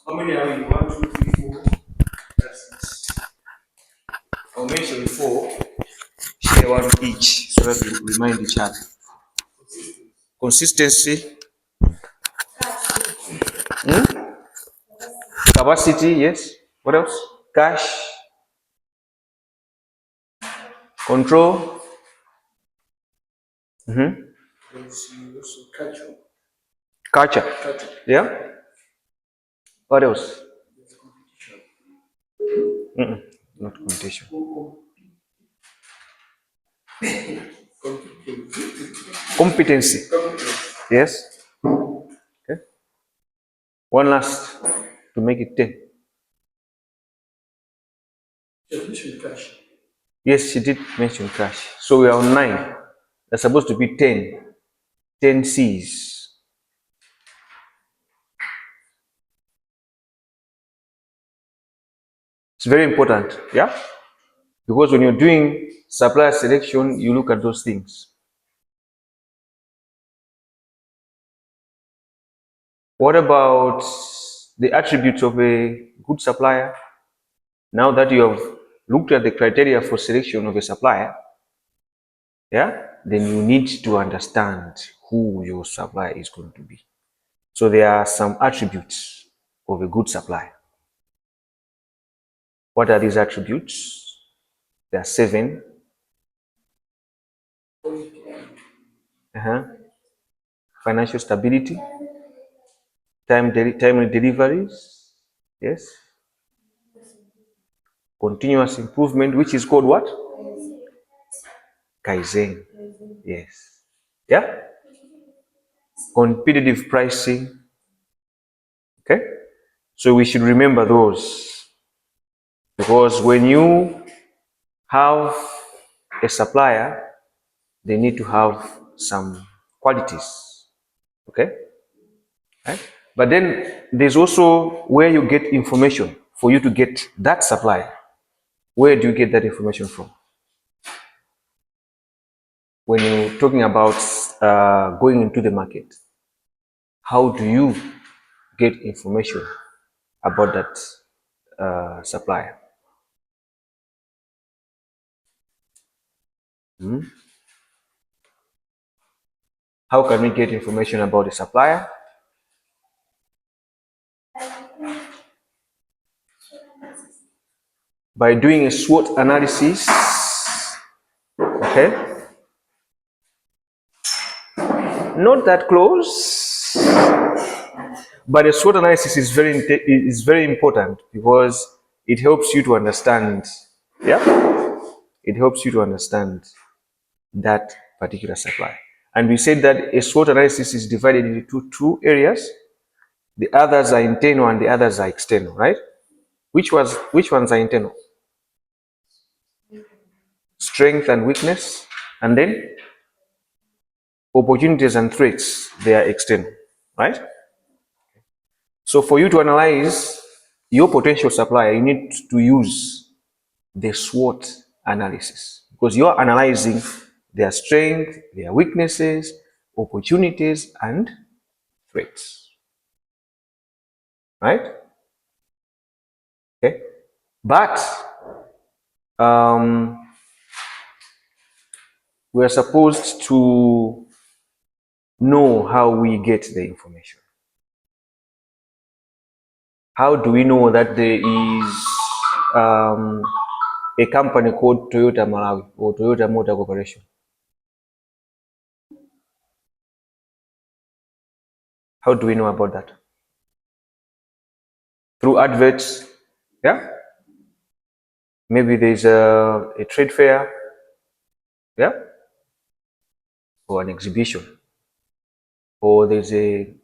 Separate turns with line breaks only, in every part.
How many are we? 1, 2, 3, 4. That's it. I'll mention 4. Share one each so that we remind each other. Consistency, capacity, yes. What else? Cash, control, culture. Yeah. What else? Not competition. Competency. Yes. Okay. One last to make it 10. Yes, she did mention cash. So we are on 9. There's supposed to be 10. 10 C's. It's very important, yeah? Because when you're doing supplier selection, you look at those things. What about the attributes of a good supplier? Now that you have looked at the criteria for selection of a supplier, yeah, then you need to understand who your supplier is going to be. So there are some attributes of a good supplier. What are these attributes? There are 7. Financial stability, timely deliveries, yes. Continuous improvement, which is called what? Kaizen, yes. Yeah. Competitive pricing, okay. So we should remember those, because when you have a supplier, they need to have some qualities, okay, right? But then there's also where you get information for you to get that supplier. Where do you get that information from? When you're talking about going into the market, how do you get information about that supplier? How can we get information about the supplier? By doing a SWOT analysis, okay? Not that close, but a SWOT analysis is very important because it helps you to understand, yeah? It helps you to understand that particular supplier. And we said that a SWOT analysis is divided into two areas. The others are internal and the others are external, right? Which ones are internal? Strength and weakness, and then opportunities and threats, they are external, right? So for you to analyze your potential supplier, you need to use the SWOT analysis, because you're analyzing their strength, their weaknesses, opportunities, and threats, right? Okay. But we're supposed to know how we get the information. How do we know that there is a company called Toyota Malawi or Toyota Motor Corporation? How do we know about that? Through adverts, yeah? Maybe there's a trade fair, yeah? Or an exhibition. Or there's a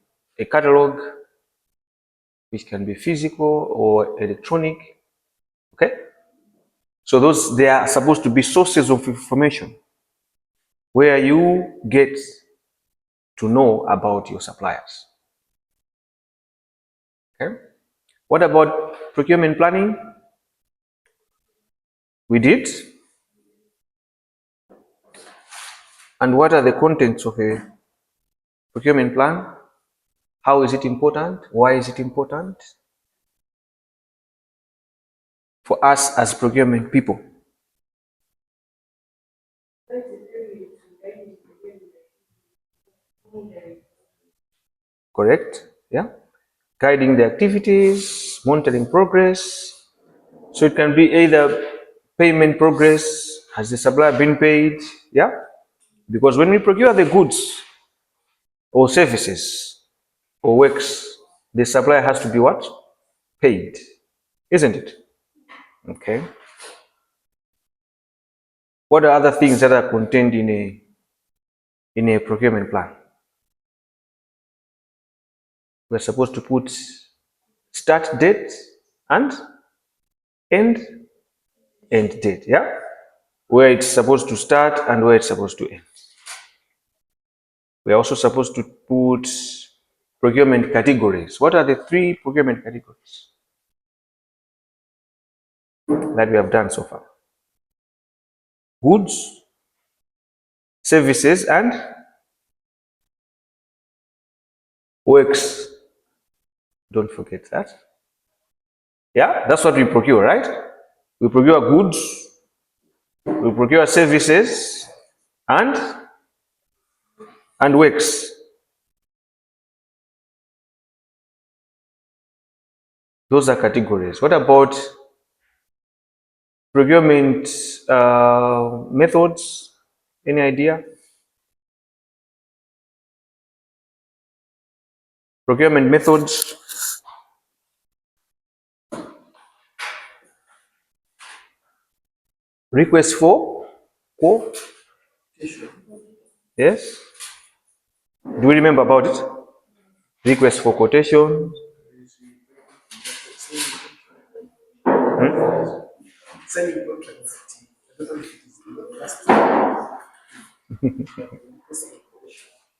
catalog, which can be physical or electronic, okay? So they are supposed to be sources of information where you get to know about your suppliers. Okay. What about procurement planning? We did. And what are the contents of a procurement plan? How is it important? Why is it important? For us as procurement people. Correct? Yeah. Guiding the activities, monitoring progress. So it can be either payment progress, has the supplier been paid? Yeah. Because when we procure the goods or services or works, the supplier has to be what? Paid. Isn't it? Okay. What are other things that are contained in a procurement plan? We're supposed to put start date and end date, yeah? Where it's supposed to start and where it's supposed to end. We're also supposed to put procurement categories. What are the 3 procurement categories that we have done so far? Goods, services, and works. Don't forget that. Yeah, that's what we procure, right? We procure goods, we procure services, and works. Those are categories. What about procurement methods? Any idea? Procurement methods. Request for quote. Yes. Do we remember about it? Request for quotation.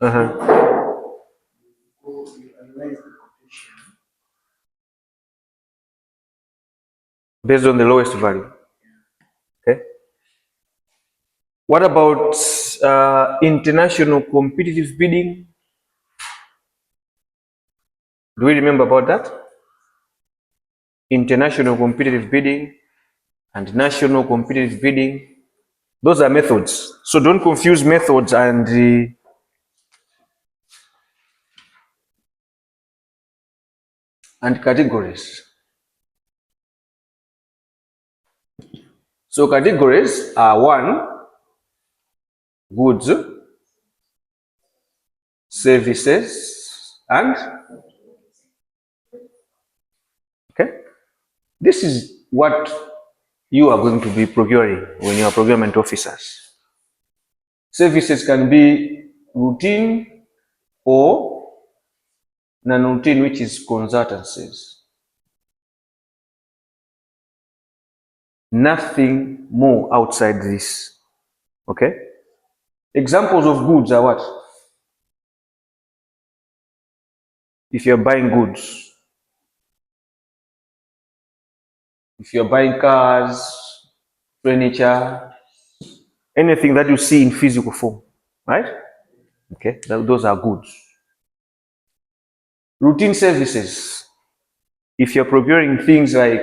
Uh-huh. Based on the lowest value. Okay. What about international competitive bidding? Do we remember about that? International competitive bidding and national competitive bidding. Those are methods. So don't confuse methods and categories. So categories are 1, goods, services, and okay. This is what you are going to be procuring when you are procurement officers. Services can be routine or non-routine, which is consultancies. Nothing more outside this. Okay? Examples of goods are what? If you're buying goods, if you're buying cars, furniture, anything that you see in physical form, right? Okay, those are goods. Routine services, if you're procuring things like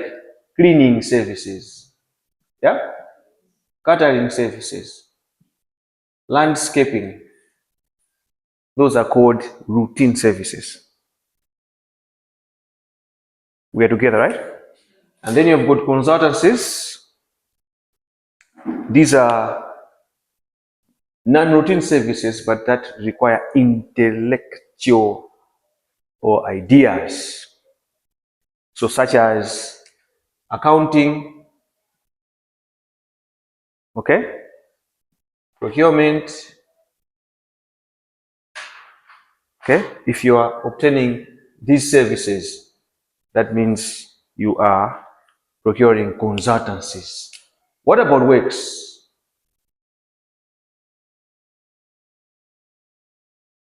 cleaning services, yeah, catering services, landscaping, those are called routine services. We are together, right? And then you've got consultancies. These are non-routine services, but that require intellectual or ideas. So such as accounting, okay, procurement, okay. If you are obtaining these services, that means you are procuring consultancies. What about works?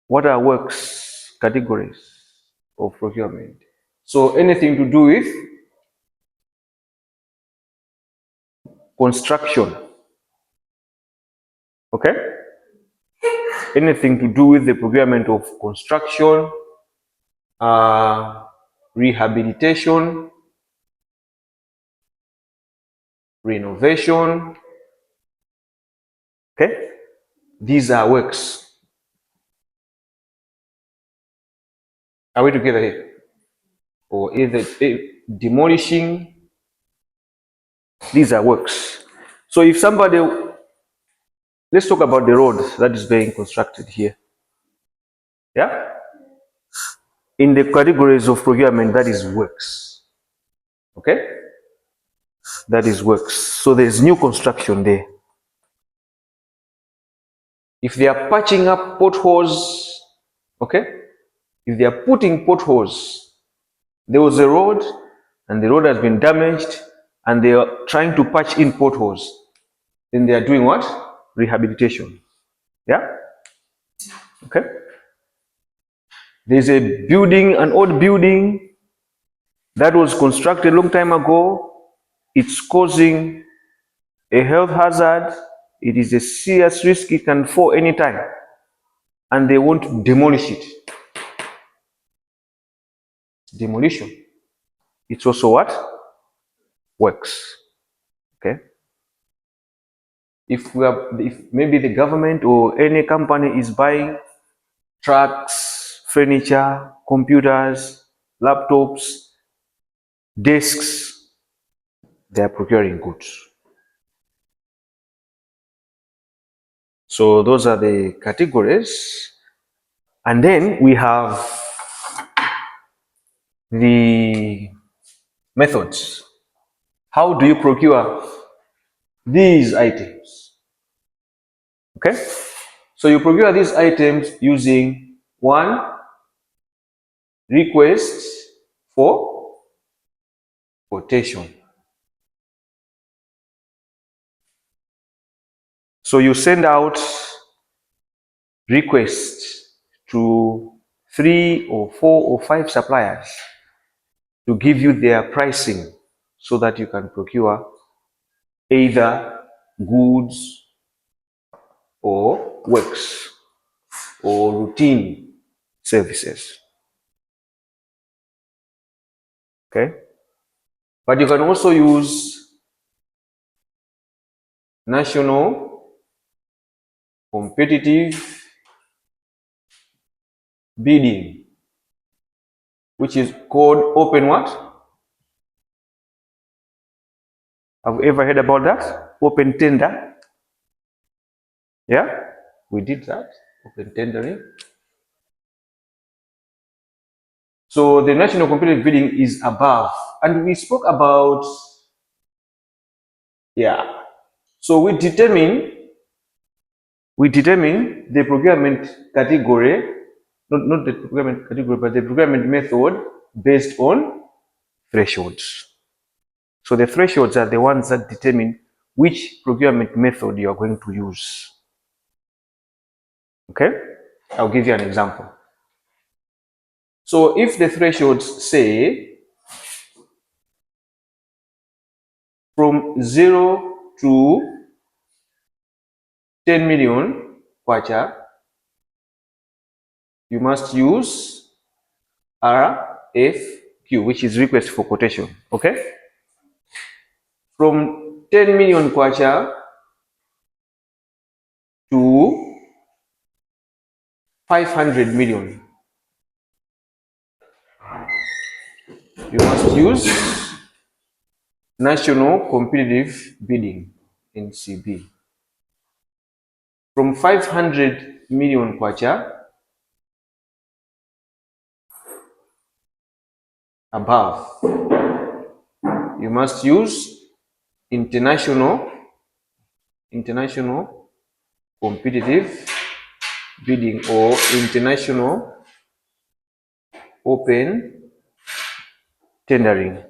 What are works categories of procurement? So anything to do with construction, okay? Anything to do with the procurement of construction, rehabilitation, renovation. Okay, these are works. Are we together here? Or either demolishing, these are works. So if somebody, let's talk about the road that is being constructed here. Yeah? In the categories of procurement, that is works. Okay? That is works. So there's new construction there. If they are patching up potholes, okay? If they are putting potholes, there was a road and the road has been damaged and they are trying to patch in potholes, then they are doing what? Rehabilitation. Yeah? Okay? There's a building, an old building that was constructed a long time ago. It's causing a health hazard. It is a serious risk. It can fall anytime. And they want to demolish it. Demolition. It's also what? Works. Okay? If maybe the government or any company is buying trucks, furniture, computers, laptops, desks, they are procuring goods. So those are the categories. And then we have the methods. How do you procure these items? Okay? So you procure these items using one, request for quotation. So you send out requests to 3 or 4 or 5 suppliers to give you their pricing so that you can procure either goods or works or routine services. Okay? But you can also use national competitive bidding, which is called open what? Have you ever heard about that? Open tender. Yeah, we did that. Open tendering. So the national competitive bidding is above, and we spoke about, yeah. So we determine the procurement category, not the procurement category, but the procurement method based on thresholds. So the thresholds are the ones that determine which procurement method you are going to use. Okay? I'll give you an example. So if the thresholds say from 0 to 10 million kwacha, you must use RFQ, which is request for quotation. Okay? From 10 million kwacha to 500 million, you must use national competitive bidding, NCB. From 500 million kwacha above, you must use international competitive bidding or international open tendering.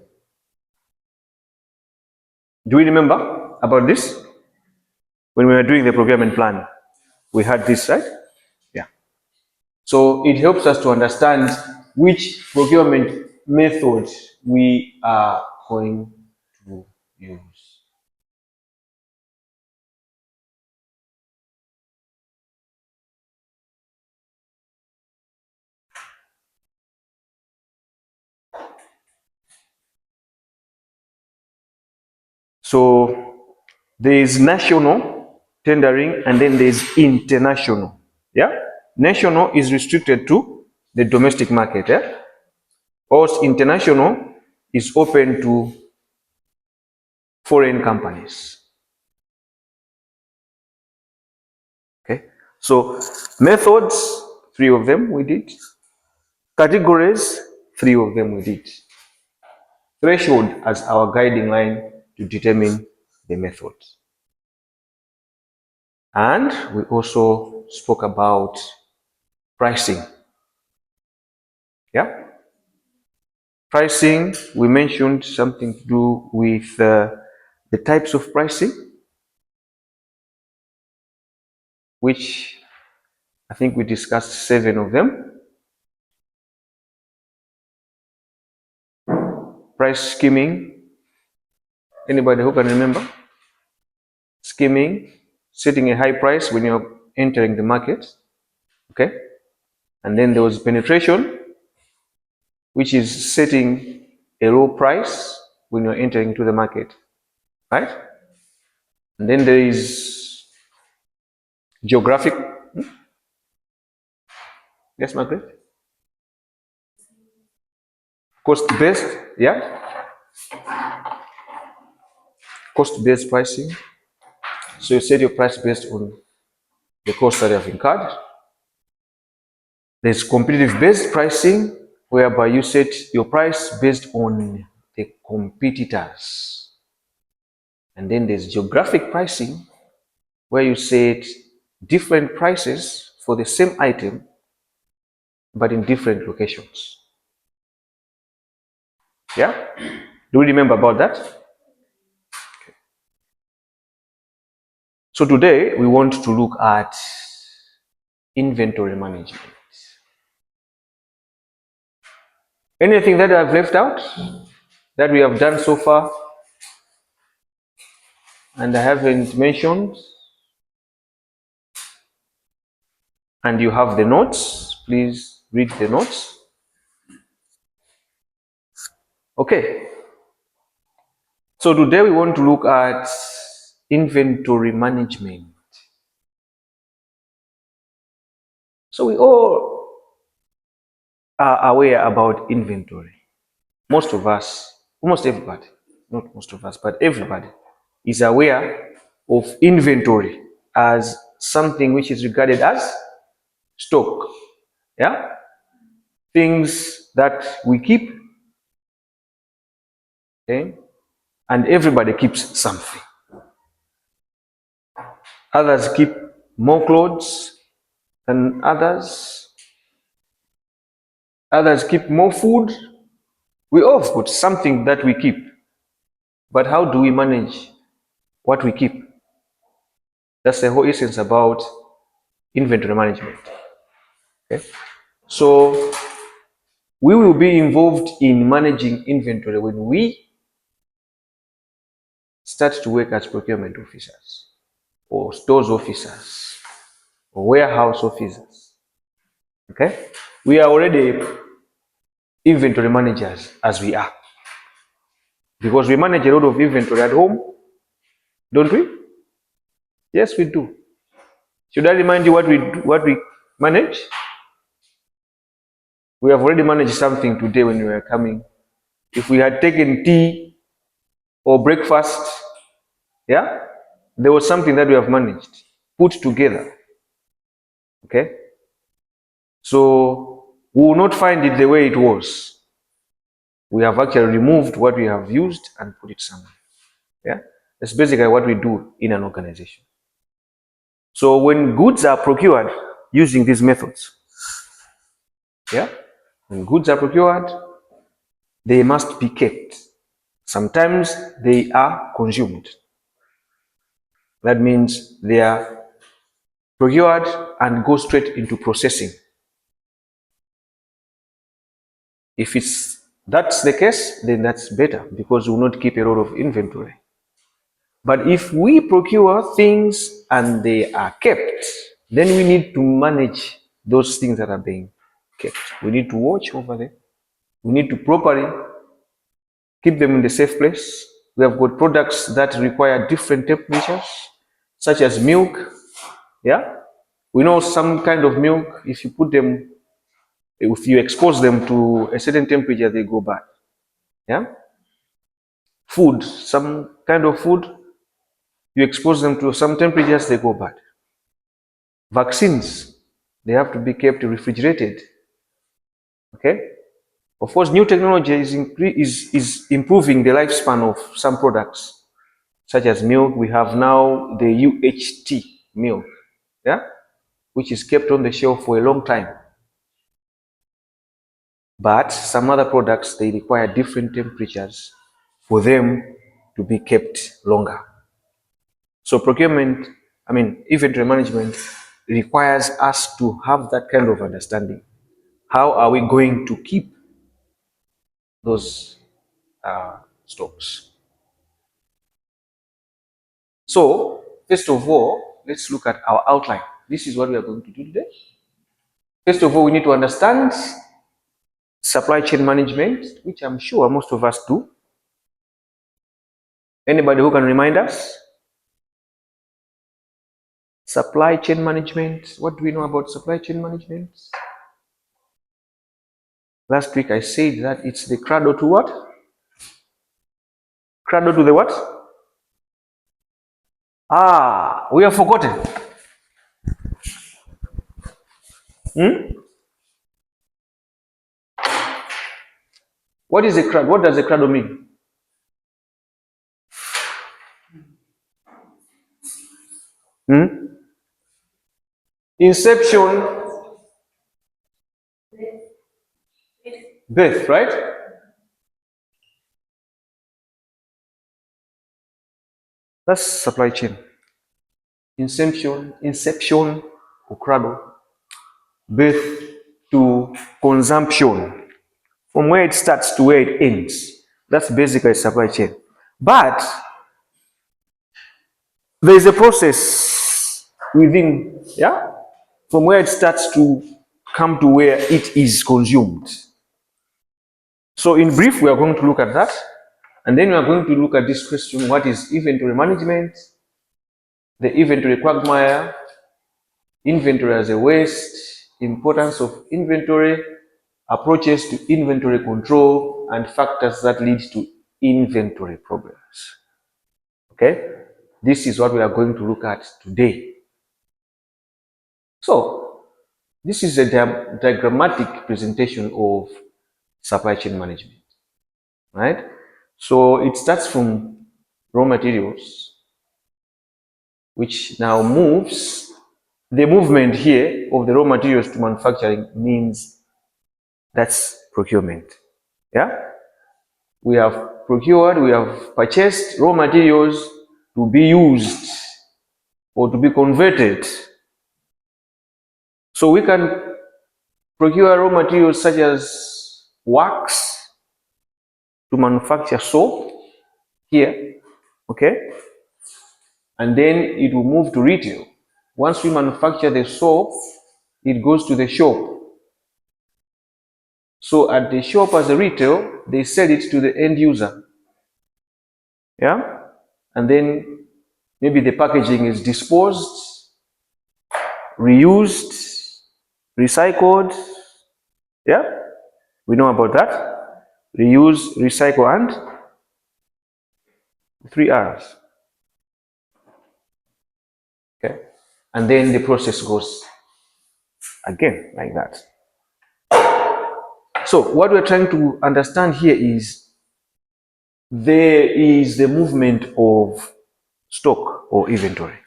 Do we remember about this? When we were doing the procurement plan, we had this, right? Yeah. So it helps us to understand which procurement method we are going to use. So there is national tendering and then there is international. Yeah, national is restricted to the domestic market. Yeah, whilst international is open to foreign companies. Okay, so methods, 3 of them we did. Categories, 3 of them we did. Threshold as our guiding line to determine the method. And we also spoke about pricing. Yeah? Pricing, we mentioned something to do with the types of pricing, which I think we discussed 7 of them. Price skimming. Anybody who can remember? Skimming, setting a high price when you're entering the market. Okay? And then there was penetration, which is setting a low price when you're entering into the market. Right? And then there is geographic. Yes, Margaret? Cost-based, yeah? Cost-based pricing. So you set your price based on the cost that you have incurred. There's competitive-based pricing, whereby you set your price based on the competitors. And then there's geographic pricing, where you set different prices for the same item, but in different locations. Yeah? Do you remember about that? Okay. So today we want to look at inventory management. Anything that I've left out that we have done so far and I haven't mentioned, and you have the notes, please read the notes. Okay. So today we want to look at inventory management. So we all are aware about inventory. Most of us, almost everybody, not most of us, but everybody is aware of inventory as something which is regarded as stock. Yeah? Things that we keep, okay? And everybody keeps something. Others keep more clothes than others. Others keep more food. We all have got something that we keep. But how do we manage what we keep? That's the whole essence about inventory management. Okay? So we will be involved in managing inventory when we start to work as procurement officers, or stores officers, or warehouse officers. Okay? We are already inventory managers as we are, because we manage a lot of inventory at home, don't we? Yes, we do. Should I remind you what we manage? We have already managed something today when we were coming. If we had taken tea or breakfast, yeah, there was something that we have managed, put together. Okay? So we will not find it the way it was. We have actually removed what we have used and put it somewhere. Yeah? That's basically what we do in an organization. So when goods are procured using these methods, yeah, when goods are procured, they must be kept. Sometimes they are consumed. That means they are procured and go straight into processing. If that's the case, then that's better, because we will not keep a lot of inventory. But if we procure things and they are kept, then we need to manage those things that are being kept. We need to watch over them. We need to properly keep them in the safe place. We have got products that require different temperatures, such as milk. Yeah, we know some kind of milk, if you expose them to a certain temperature, they go bad. Yeah, food, some kind of food, you expose them to some temperatures, they go bad. Vaccines, they have to be kept refrigerated. Okay, of course, new technology is improving the lifespan of some products, such as milk. We have now the UHT milk, yeah, which is kept on the shelf for a long time. But some other products, they require different temperatures for them to be kept longer. So procurement, inventory management requires us to have that kind of understanding. How are we going to keep those stocks? So, first of all, let's look at our outline. This is what we are going to do today. First of all, we need to understand supply chain management, which I'm sure most of us do. Anybody who can remind us? Supply chain management. What do we know about supply chain management? Last week I said that it's the cradle to what? Cradle to the what? We have forgotten. What is a cradle? What does a cradle mean? Inception, birth, right? That's supply chain. Inception or cradle, birth to consumption, from where it starts to where it ends. That's basically supply chain. But there is a process within, yeah, from where it starts to come to where it is consumed. So in brief, we are going to look at that. And then we are going to look at this question: what is inventory management? The inventory quagmire, inventory as a waste, importance of inventory, approaches to inventory control, and factors that lead to inventory problems. Okay, this is what we are going to look at today. So, this is a diagrammatic presentation of supply chain management, right? So, it starts from raw materials, which now moves. The movement here of the raw materials to manufacturing means that's procurement. Yeah? We have procured, we have purchased raw materials to be used or to be converted. So we can procure raw materials such as wax to manufacture soap here, okay? And then it will move to retail. Once we manufacture the soap, it goes to the shop. So at the shop as a retail, they sell it to the end user. Yeah? And then maybe the packaging is disposed, reused, recycled. Yeah? We know about that. Reuse, recycle, and 3 R's. Okay? And then the process goes again like that. So what we're trying to understand here is there is the movement of stock or inventory.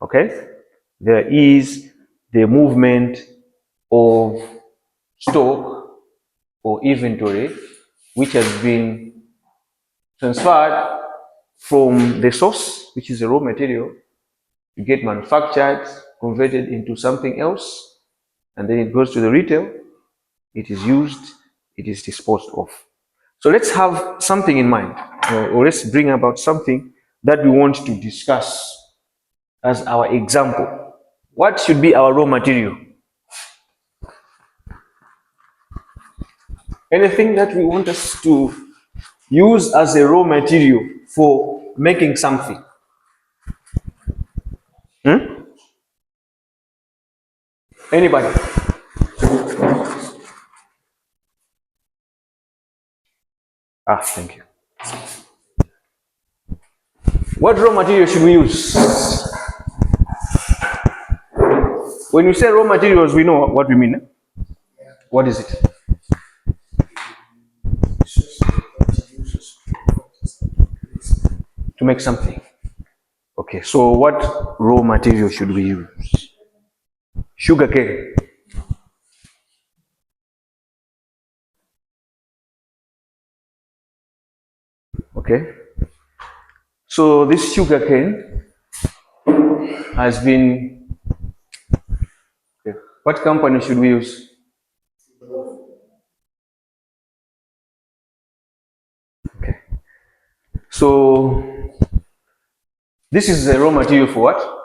Okay? There is the movement of stock or inventory which has been transferred from the source, which is the raw material, to get manufactured, converted into something else, and then it goes to the retail, it is used, it is disposed of. So let's have something in mind, or let's bring about something that we want to discuss as our example. What should be our raw material? Anything that we want us to used as a raw material for making something? Anybody? Ah, thank you. What raw material should we use? When you say raw materials, we know what we mean. Eh? What is it? To make something. Okay, so what raw material should we use? Sugar cane. Okay. So this sugar cane has been. Okay. What company should we use? Okay. So this is a raw material for what?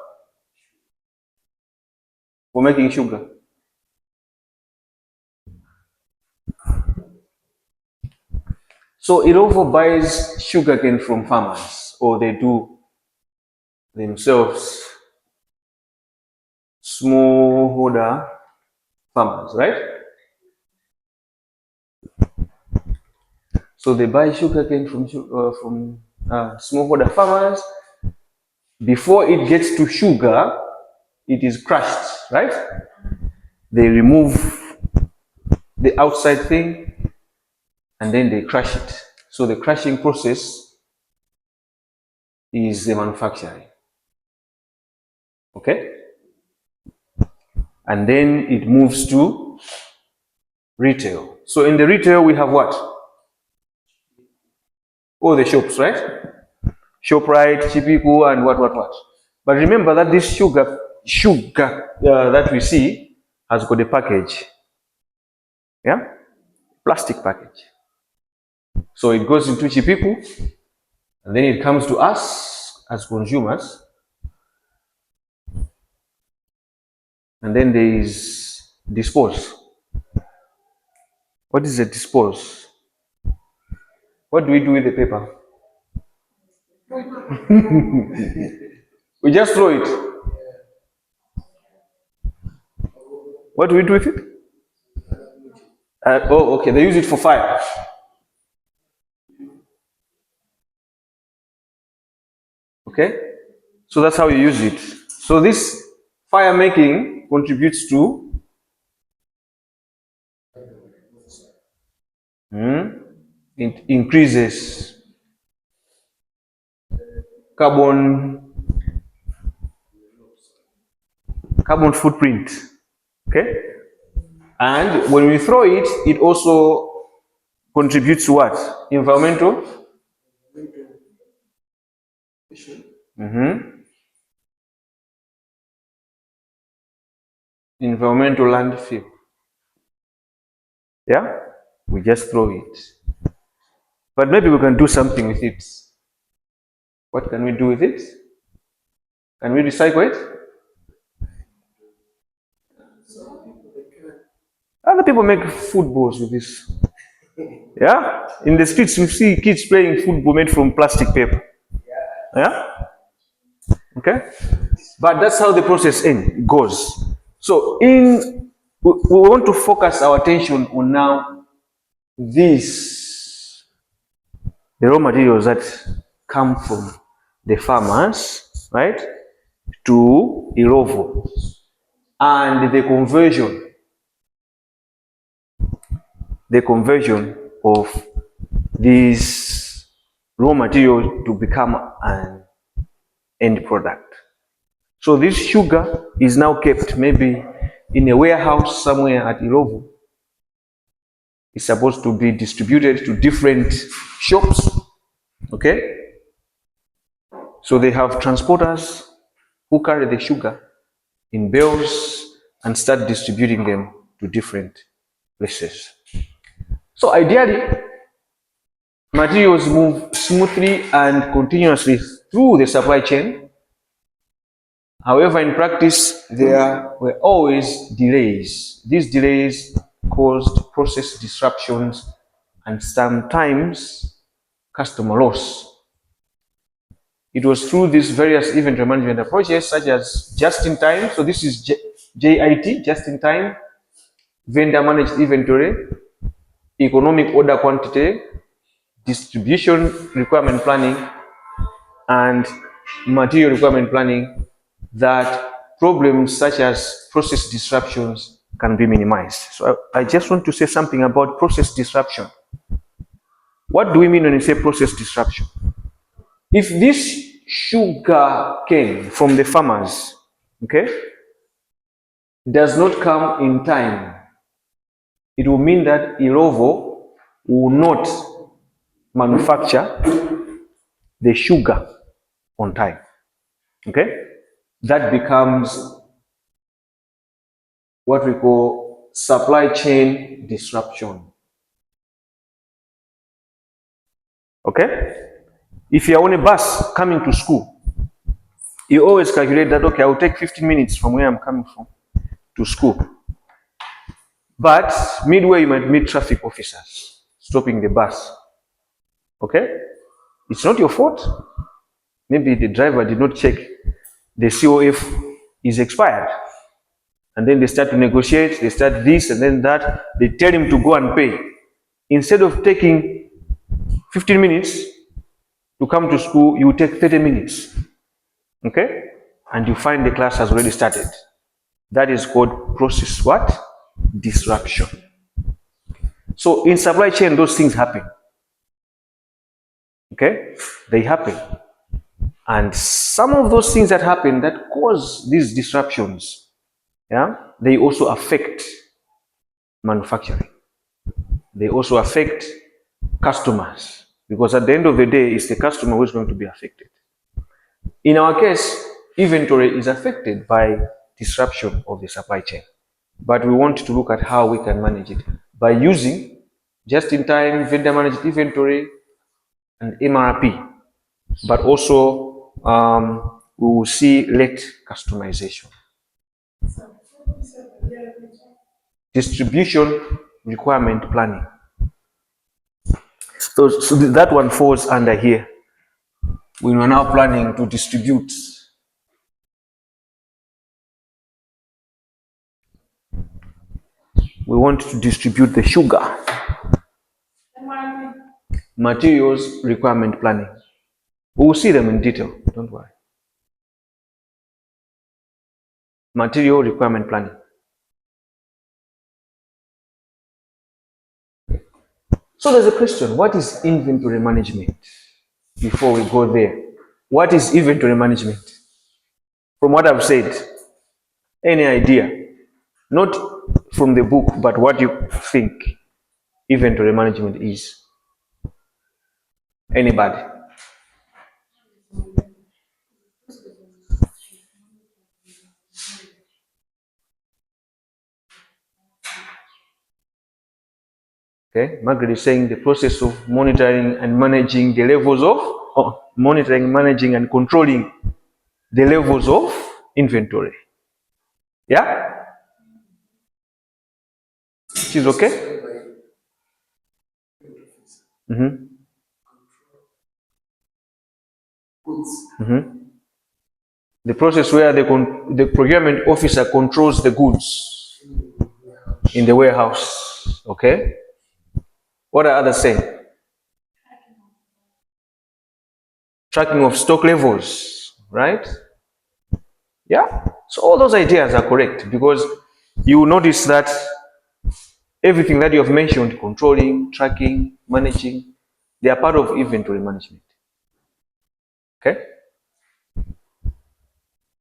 For making sugar. So Irovo buys sugarcane from farmers, or they do themselves, smallholder farmers, right? So they buy sugarcane from smallholder farmers. Before it gets to sugar, it is crushed, right? They remove the outside thing and then they crush it. So the crushing process is the manufacturing. Okay? And then it moves to retail. So in the retail, we have what? All the shops, right? ShopRite, Chipiku, and what. But remember that this sugar that we see has got a package. Yeah? Plastic package. So it goes into Chipiku, and then it comes to us as consumers. And then there is dispose. What is a dispose? What do we do with the paper? We just throw it. What do we do with it? Oh, okay. They use it for fire. Okay? So that's how you use it. So this fire making contributes to it increases carbon footprint. Okay? And when we throw it, it also contributes to what? Environmental? Environmental landfill. Yeah? We just throw it. But maybe we can do something with it. What can we do with it? Can we recycle it? Other people make footballs with this. Yeah? In the streets, we see kids playing football made from plastic paper. Yeah? Okay? But that's how the process goes. So we want to focus our attention on now the raw materials that come from the farmers, right, to Irovo, and the conversion of these raw materials to become an end product. So this sugar is now kept maybe in a warehouse somewhere at Irovo. It's supposed to be distributed to different shops. Okay? So they have transporters who carry the sugar in bales and start distributing them to different places. So ideally, materials move smoothly and continuously through the supply chain. However, in practice, there were always delays. These delays caused process disruptions and sometimes customer loss. It was through these various inventory management approaches, such as just-in-time. So this is JIT, just-in-time, vendor managed inventory, economic order quantity, distribution requirement planning, and material requirement planning, that problems such as process disruptions can be minimized. So I just want to say something about process disruption. What do we mean when we say process disruption? If this sugar cane from the farmers, okay, does not come in time, it will mean that Irovo will not manufacture the sugar on time. Okay? That becomes what we call supply chain disruption. Okay? If you're on a bus coming to school, you always calculate that, okay, I will take 15 minutes from where I'm coming from to school. But midway, you might meet traffic officers stopping the bus. Okay? It's not your fault. Maybe the driver did not check the COF is expired. And then they start to negotiate, they start this and then that. They tell him to go and pay. Instead of taking 15 minutes to come to school, you take 30 minutes. Okay? And you find the class has already started. That is called process what? Disruption. So in supply chain, those things happen. Okay? They happen. And some of those things that happen that cause these disruptions, yeah, they also affect manufacturing. They also affect customers, because at the end of the day, it's the customer who is going to be affected. In our case, inventory is affected by disruption of the supply chain. But we want to look at how we can manage it by using just-in-time vendor managed inventory and MRP, but also we will see late customization. Distribution requirement planning. So that one falls under here. We are now planning to distribute we want to distribute the sugar. Materials requirement planning. We will see them in detail, don't worry. Material requirement planning. So there's a question, what is inventory management? Before we go there, what is inventory management? From what I've said, any idea? Not from the book, but what you think inventory management is. Anybody? Okay, Margaret is saying the process of monitoring and managing the levels of, monitoring, managing and controlling the levels of inventory. Yeah? She's okay? Mm-hmm. Mm-hmm. The process where the procurement officer controls the goods in the warehouse. Okay? What are others saying? Tracking of stock levels, right? Yeah? So all those ideas are correct, because you will notice that everything that you have mentioned, controlling, tracking, managing, they are part of inventory management. Okay?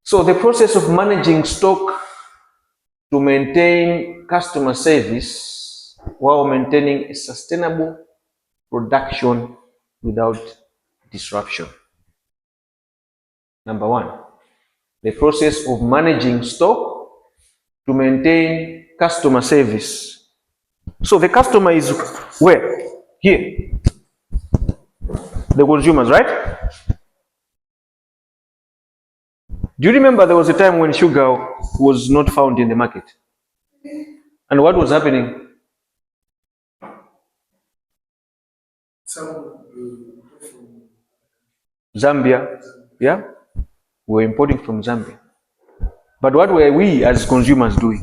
So the process of managing stock to maintain customer service while maintaining a sustainable production without disruption. Number one, the process of managing stock to maintain customer service. So the customer is where? Here. The consumers, right? Do you remember there was a time when sugar was not found in the market? And what was happening? Zambia, yeah, we're importing from Zambia. But what were we as consumers doing?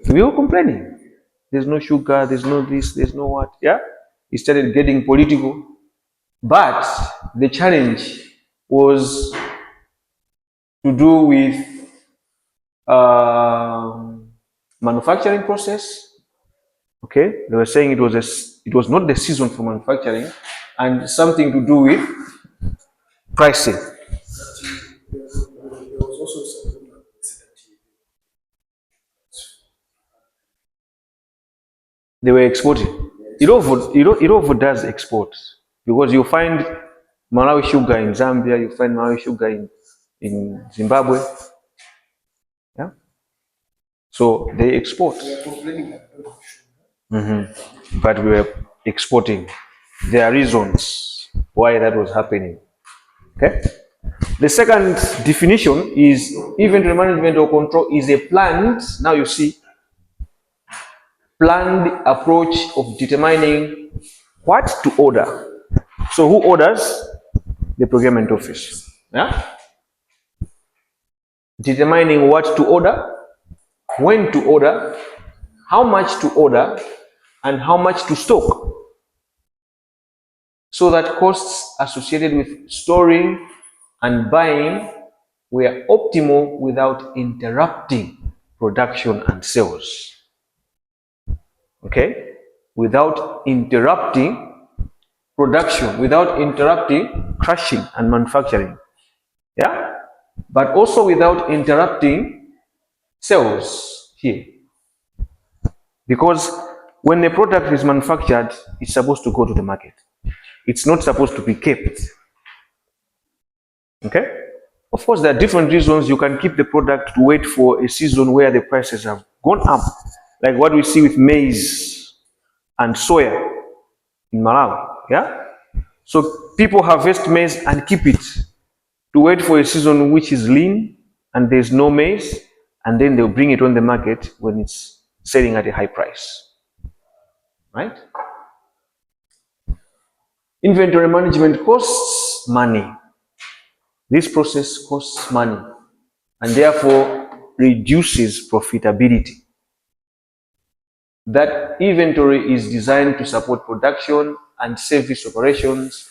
We were complaining. There's no sugar, there's no this, there's no what. Yeah? It started getting political. But the challenge was to do with manufacturing process. Okay, they were saying it was not the season for manufacturing, and something to do with pricing. They were exporting. Irovo does export because you find Malawi sugar in Zambia, you find Malawi sugar in Zimbabwe. Yeah, so they export. But we were exporting. There are reasons why that was happening. Okay. The second definition is inventory management or control is a planned, now you see, planned approach of determining what to order. So who orders? The procurement office. Yeah? Determining what to order, when to order, how much to order, and how much to stock. So that costs associated with storing and buying were optimal without interrupting production and sales. Okay? Without interrupting production, without interrupting crushing and manufacturing. Yeah? But also without interrupting sales here. Because when a product is manufactured, it's supposed to go to the market. It's not supposed to be kept. Okay? Of course, there are different reasons you can keep the product to wait for a season where the prices have gone up, like what we see with maize and soya in Malawi. Yeah? So people harvest maize and keep it to wait for a season which is lean and there's no maize, and then they'll bring it on the market when it's selling at a high price. Right? Inventory management costs money. This process costs money and therefore reduces profitability. That inventory is designed to support production and service operations.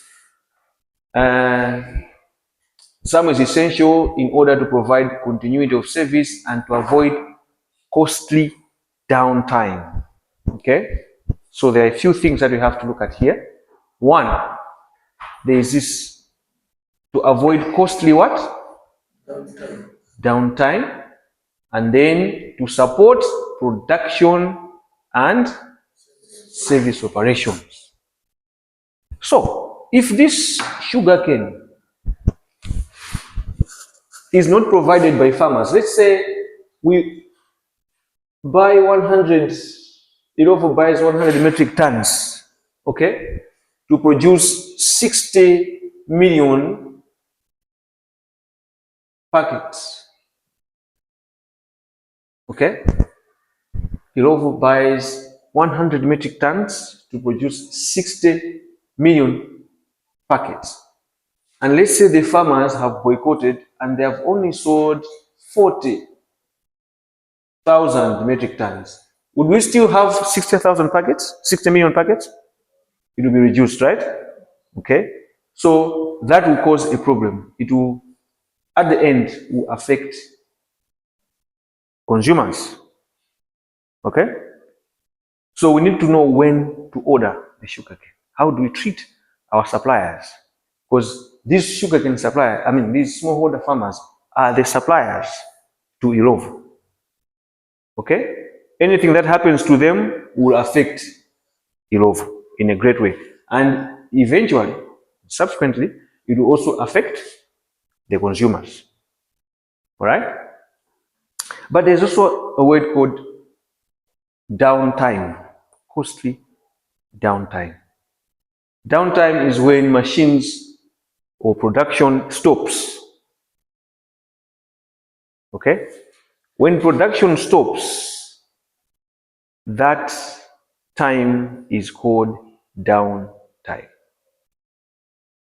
Some is essential in order to provide continuity of service and to avoid costly downtime. Okay? So there are a few things that we have to look at here. One, there is this to avoid costly what? Downtime. And then to support production and service operations. So, if this sugarcane is not provided by farmers, let's say we buy 100, Irovo buys 100 metric tons, okay, to produce 60 million packets. Okay? Irovo buys 100 metric tons to produce 60 million packets. And let's say the farmers have boycotted and they have only sold 40,000 metric tons. Would we still have 60,000 packets? 60 million packets? It will be reduced, right? Okay. So that will cause a problem. It will, at the end, will affect consumers. Okay. So we need to know when to order the sugarcane. How do we treat our suppliers? Because these sugarcane suppliers, these smallholder farmers are the suppliers to Irovo. Okay? Anything that happens to them will affect Irovo in a great way. And eventually, subsequently, it will also affect the consumers. All right? But there's also a word called downtime, costly downtime. Downtime is when machines or production stops. Okay? When production stops, that time is called downtime.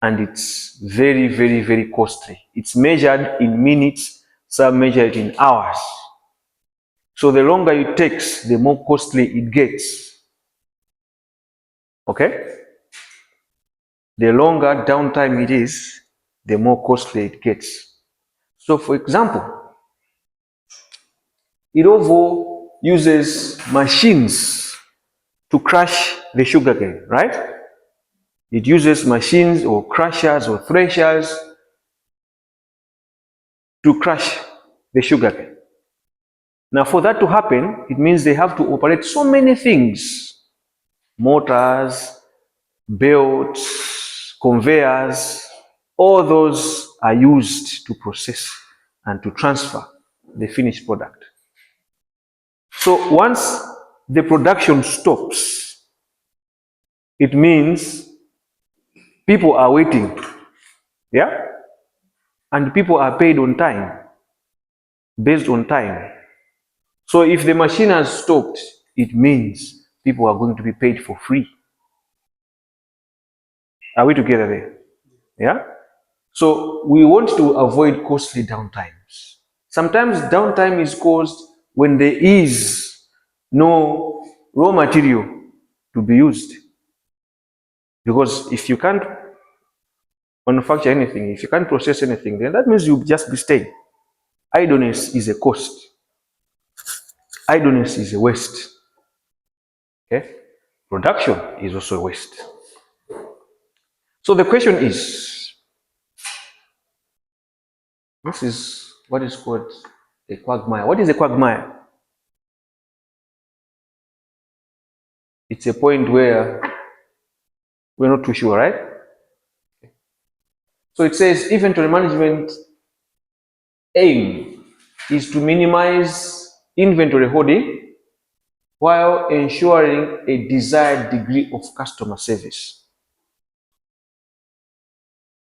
And it's very, very, very costly. It's measured in minutes, some measure it in hours. So the longer it takes, the more costly it gets. Okay? The longer downtime it is, the more costly it gets. So for example, Irovo uses machines to crush the sugarcane, right? It uses machines or crushers or threshers to crush the sugarcane. Now, for that to happen, it means they have to operate so many things: motors, belts, conveyors. All those are used to process and to transfer the finished product. So once the production stops, it means people are waiting, yeah? And people are paid on time, based on time. So if the machine has stopped, it means people are going to be paid for free. Are we together there? Yeah? So we want to avoid costly downtimes. Sometimes downtime is caused when there is no raw material to be used. Because if you can't manufacture anything, if you can't process anything, then that means you'll just be staying. Idleness is a cost. Idleness is a waste. Okay? Production is also a waste. So the question is, this is what is called a quagmire. What is a quagmire? It's a point where we're not too sure, right? So it says inventory management aim is to minimize inventory holding while ensuring a desired degree of customer service.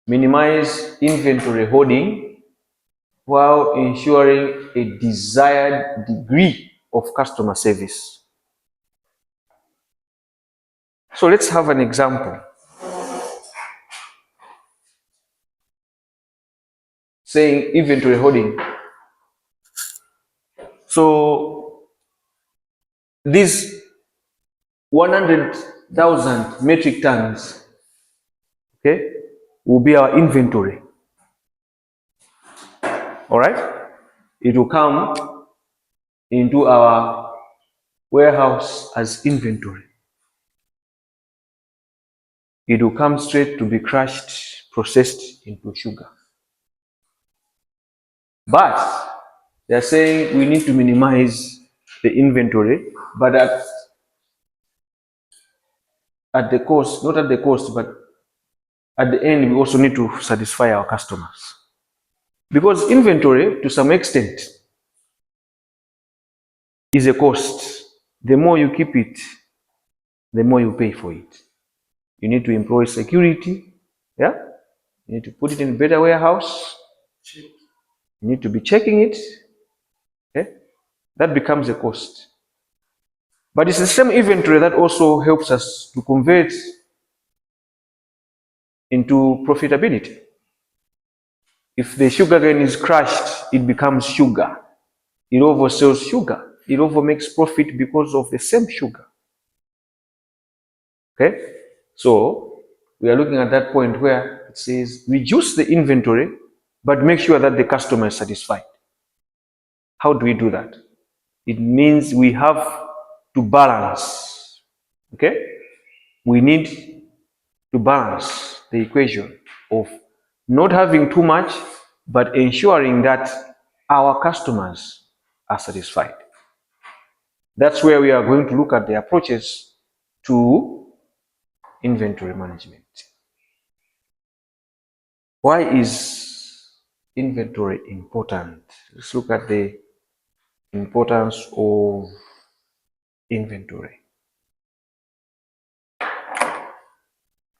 Minimize inventory holding while ensuring a desired degree of customer service. So let's have an example. Saying inventory holding. So these 100,000 metric tons, okay, will be our inventory. All right? It will come into our warehouse as inventory. It will come straight to be crushed, processed into sugar. But they're saying we need to minimize the inventory, but at the cost, not at the cost, but at the end, we also need to satisfy our customers. Because inventory, to some extent, is a cost. The more you keep it, the more you pay for it. You need to employ security, yeah? You need to put it in a better warehouse. You need to be checking it. Okay? That becomes a cost. But it's the same inventory that also helps us to convert into profitability. If the sugarcane is crushed, it becomes sugar. It over sells sugar. It over makes profit because of the same sugar. Okay? So we are looking at that point where it says reduce the inventory, but make sure that the customer is satisfied. How do we do that? It means we have to balance. Okay? We need to balance the equation of not having too much, but ensuring that our customers are satisfied. That's where we are going to look at the approaches to inventory management. Why is inventory important? Let's look at the importance of inventory.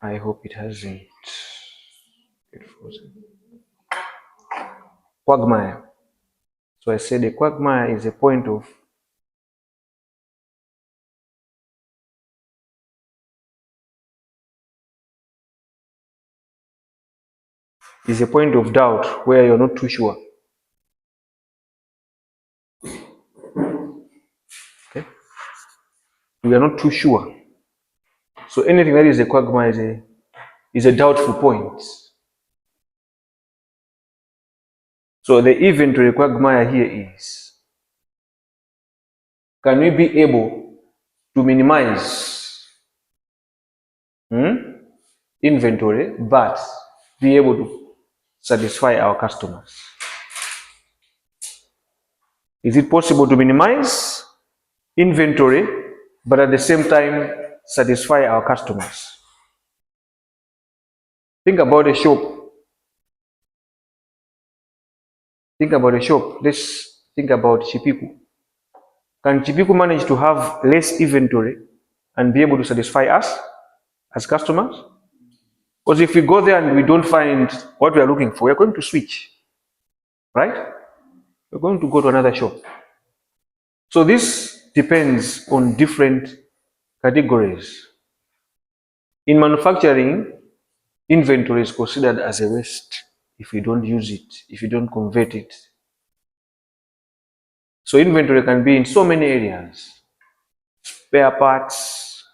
I hope it hasn't get frozen. Quagmire. So I said a quagmire is a point of is a point of doubt where you're not too sure. Okay? We are not too sure. So anything that is a quagmire is a doubtful point. So the inventory quagmire here is, can we be able to minimize inventory but be able to satisfy our customers? Is it possible to minimize inventory but at the same time satisfy our customers? Think about a shop. Think about a shop. Let's think about Chipiku. Can Chipiku manage to have less inventory and be able to satisfy us as customers? Because if we go there and we don't find what we are looking for, we're going to switch, right? We're going to go to another shop. So this depends on different categories. In manufacturing, inventory is considered as a waste if you don't use it, if you don't convert it. So inventory can be in so many areas. Spare parts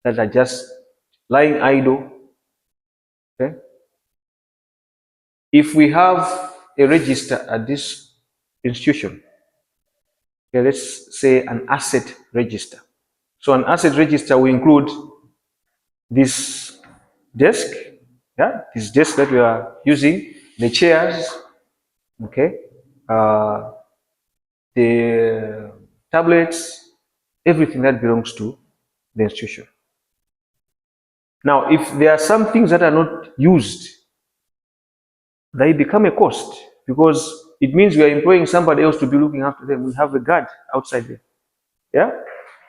that are just lying idle. Okay? If we have a register at this institution, okay, let's say an asset register. So an asset register will include this desk, this desk that we are using, the chairs, okay, the tablets, everything that belongs to the institution. Now, if there are some things that are not used, they become a cost because it means we are employing somebody else to be looking after them. We have a guard outside there,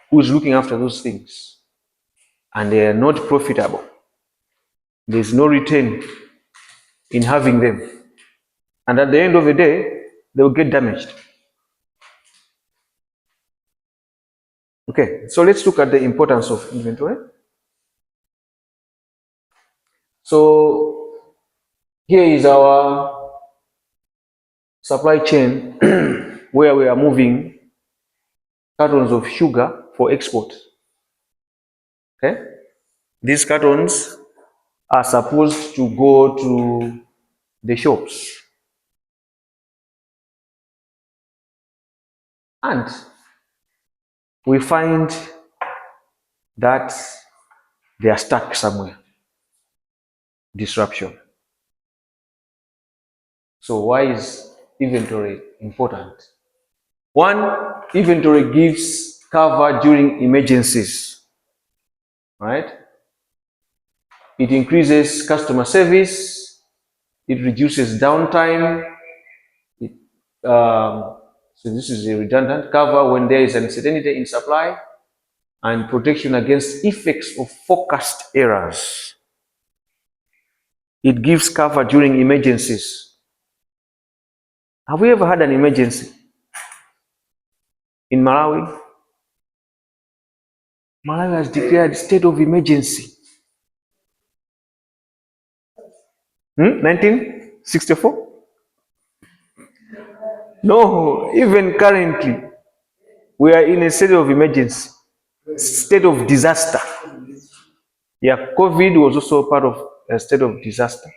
who is looking after those things, and they are not profitable. There's no return in having them, and at the end of the day, they will get damaged. Okay, so let's look at the importance of inventory. So here is our supply chain where we are moving cartons of sugar for export. Okay, these cartons are supposed to go to the shops, and we find that they are stuck somewhere. Disruption. So why is inventory important? One, inventory gives cover during emergencies, right? It increases customer service, it reduces downtime, so this is a redundant cover when there is uncertainty in supply, and protection against effects of forecast errors. It gives cover during emergencies. Have we ever had an emergency in Malawi? Malawi has declared state of emergency. 1964? No, even currently, we are in a state of emergency, state of disaster. Yeah, COVID was also part of a state of disaster.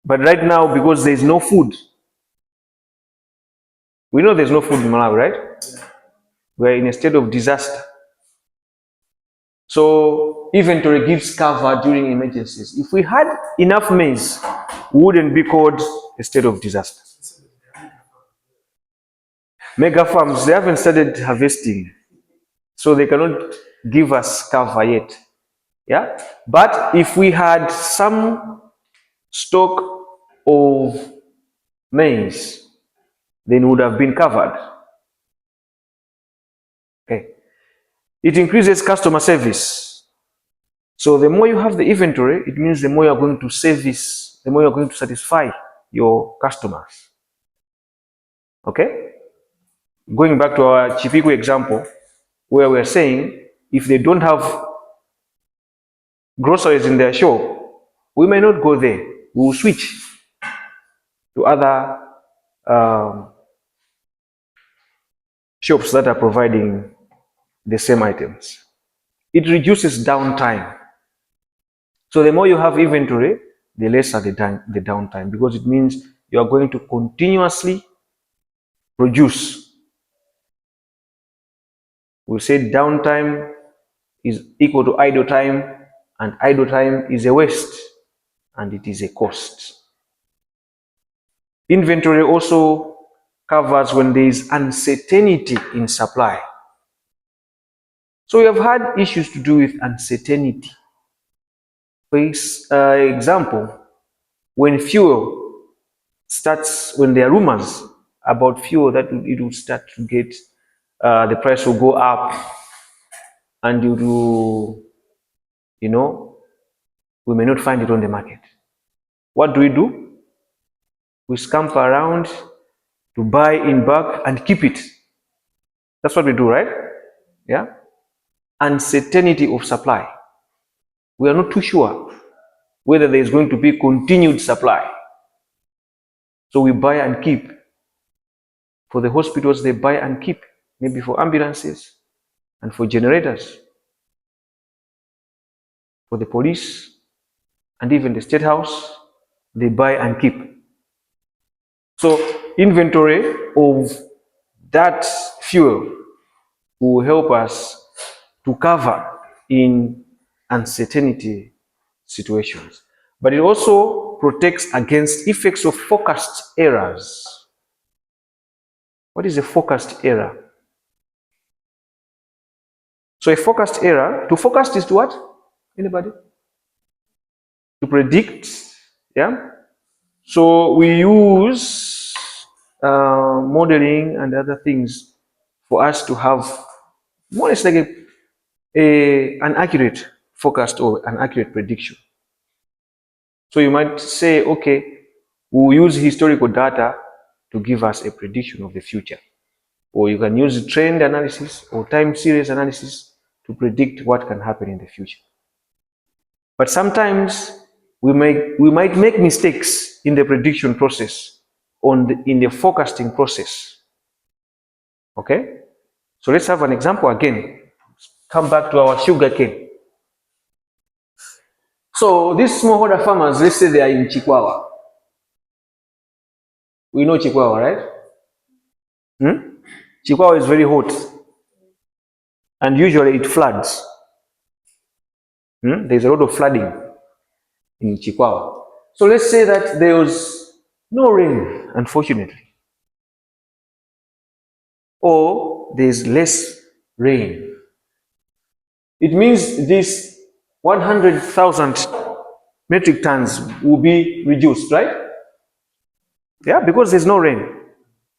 But right now, because there is no food, we know there's no food in Malawi, right? We are in a state of disaster. So inventory gives cover during emergencies. If we had enough maize, we wouldn't be called a state of disaster. Mega farms, they haven't started harvesting, so they cannot give us cover yet. Yeah, but if we had some stock of maize, then would have been covered. Okay. It increases customer service. So the more you have the inventory, it means the more you're going to service, the more you're going to satisfy your customers. Okay? Going back to our Chipiku example, where we're saying if they don't have groceries in their shop, we may not go there. we will switch to other shops that are providing the same items. It reduces downtime. So the more you have inventory, the lesser the downtime, because it means you are going to continuously produce. We say downtime is equal to idle time, and idle time is a waste, and it is a cost. Inventory also covers when there is uncertainty in supply. So we have had issues to do with uncertainty. For example, when there are rumors about fuel that it will start to get, the price will go up, and we may not find it on the market. What do? We scamper around to buy in bulk and keep it. That's what we do, right? Yeah. Uncertainty of supply. We are not too sure whether there is going to be continued supply. So we buy and keep. For the hospitals, they buy and keep, maybe for ambulances and for generators. For the police and even the state house, they buy and keep. So inventory of that fuel will help us to cover in uncertainty situations. But it also protects against effects of forecast errors. What is a forecast error? So a forecast error, to forecast is to what? Anybody? To predict, yeah? So we use modeling and other things for us to have more or less like an accurate forecast or an accurate prediction. So you might say, okay, we'll use historical data to give us a prediction of the future. Or you can use trend analysis or time series analysis to predict what can happen in the future. But sometimes we might make mistakes in the prediction process, in the forecasting process. Okay? So let's have an example again. Come back to our sugar cane. So these smallholder farmers, let's say they are in Chikwawa. We know Chikwawa, right? Chikwawa is very hot, and usually it floods. There's a lot of flooding in Chikwawa. So let's say that there was no rain, unfortunately, or there's less rain. It means this 100,000 metric tons will be reduced, right? Yeah, because there's no rain.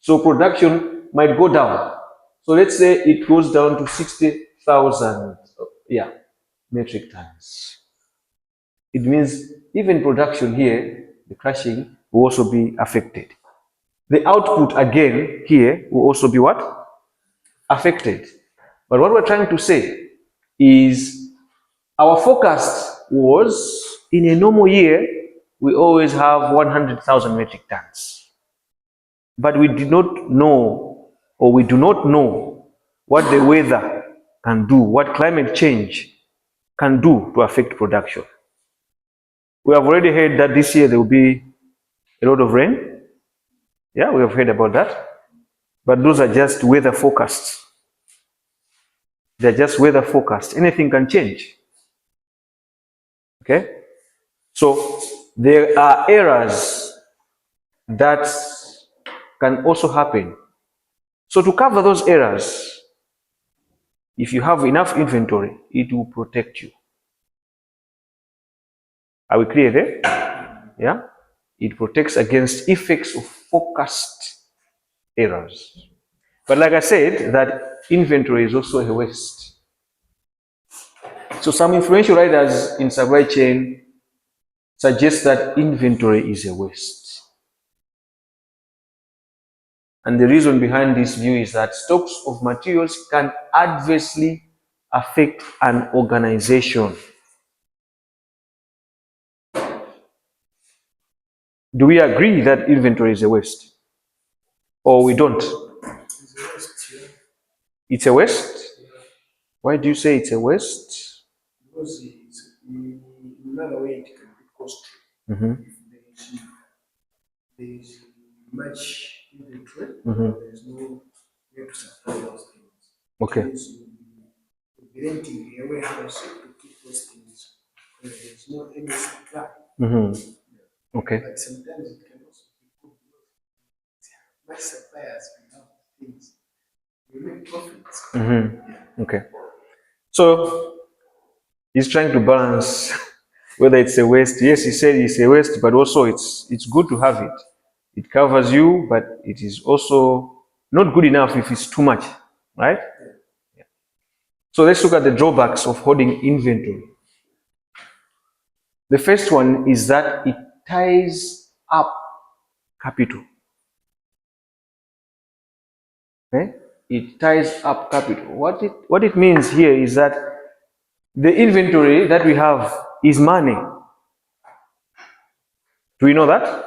So production might go down. So let's say it goes down to 60,000 metric tons. It means even production here, the crushing, will also be affected. The output again here will also be what? Affected. But what we're trying to say is our forecast was, in a normal year, we always have 100,000 metric tons. But we did not know, or we do not know, what the weather can do, what climate change can do to affect production. We have already heard that this year there will be a lot of rain. Yeah, we have heard about that. But those are just weather forecasts. They're just weather forecasts. Anything can change. Okay? So there are errors that can also happen. So to cover those errors, if you have enough inventory, it will protect you. Are we clear there? Yeah? It protects against effects of forecast errors. But like I said, that inventory is also a waste. So some influential writers in supply chain suggest that inventory is a waste. And the reason behind this view is that stocks of materials can adversely affect an organization. Do we agree that inventory is a waste? Or we don't? It's a waste? Why do you say it's a waste?
Because in another way it can be costly. If there is much inventory, there is no way to supply those things.
Okay.
You'll be renting a warehouse to keep those things. There is no any supply.
Okay.
But sometimes it can also be good because much suppliers can have things. You make profits.
Okay. So he's trying to balance whether it's a waste. Yes, he said it's a waste, but also it's good to have it. It covers you, but it is also not good enough if it's too much, right? Yeah. So let's look at the drawbacks of holding inventory. The first one is that it ties up capital. Okay? It ties up capital. What it means here is that the inventory that we have is money. Do we know that?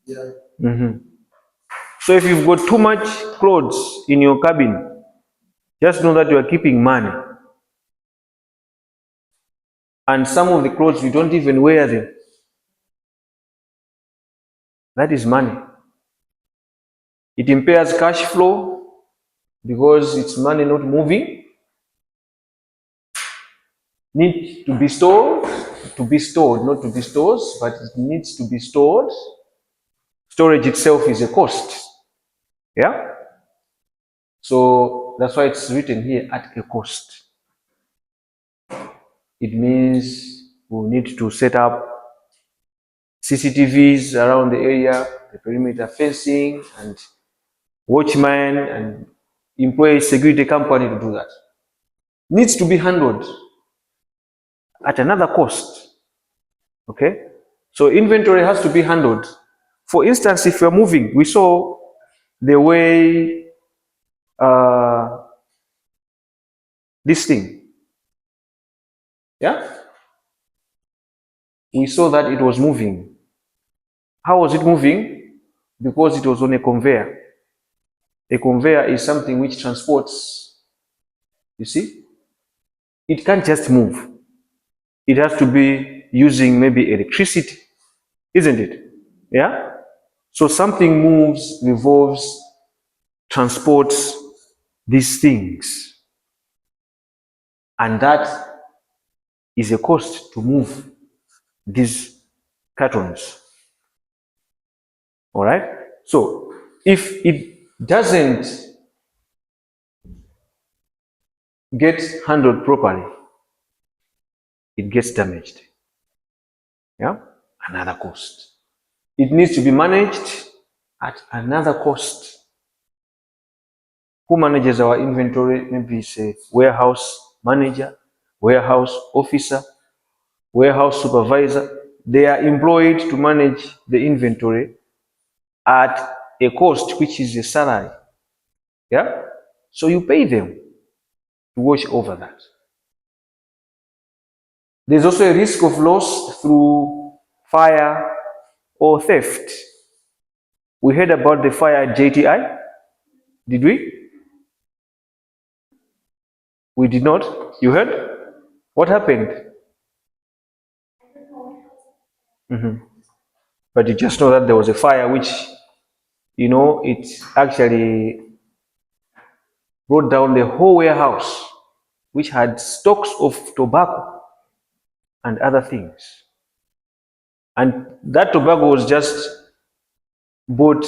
Yeah.
So if you've got too much clothes in your cabin, just know that you are keeping money. And some of the clothes you don't even wear them. That is money. It impairs cash flow because it's money not moving. Need to be stored, not to be stores, but it needs to be stored. Storage itself is a cost. Yeah? So that's why it's written here at a cost. It means we'll need to set up CCTVs around the area, the perimeter fencing, and watchmen, and employ a security company to do that. Needs to be handled at another cost. Okay? So inventory has to be handled. For instance, if you're moving, we saw the way this thing, yeah? We saw that it was moving. How was it moving? Because it was on a conveyor. A conveyor is something which transports, you see? It can't just move. It has to be using maybe electricity, isn't it? Yeah? So something moves, revolves, transports these things. And that is a cost to move these cartons. All right? So if it doesn't get handled properly, it gets damaged. Yeah? Another cost. It needs to be managed at another cost. Who manages our inventory? Maybe it's a warehouse manager, warehouse officer, warehouse supervisor. They are employed to manage the inventory at a cost which is a salary. Yeah? So you pay them to watch over that. There's also a risk of loss through fire or theft. We heard about the fire at JTI, did we? We did not. You heard? What happened? But you just know that there was a fire which, it actually brought down the whole warehouse, which had stocks of tobacco and other things. And that tobacco was just bought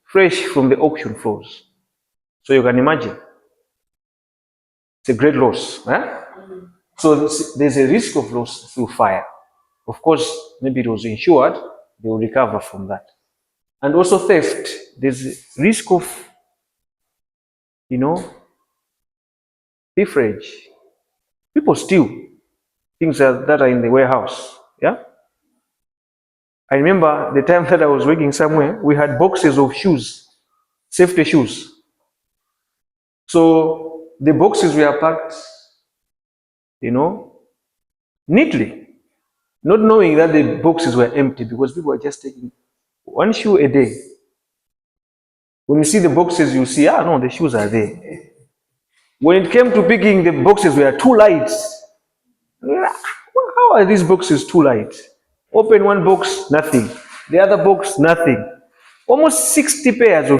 fresh from the auction floors. So you can imagine. It's a great loss. Eh? So there's a risk of loss through fire. Of course, maybe it was insured, they will recover from that. And also theft. There's a risk of, thieferage. People steal things that are in the warehouse. Yeah? I remember the time that I was working somewhere, we had boxes of shoes, safety shoes. So the boxes were packed, neatly, not knowing that the boxes were empty because people were just taking one shoe a day. When you see the boxes, you see, no, the shoes are there. When it came to picking, the boxes were too light. How are these boxes too light? Open one box, nothing. The other box, nothing. Almost 60 pairs of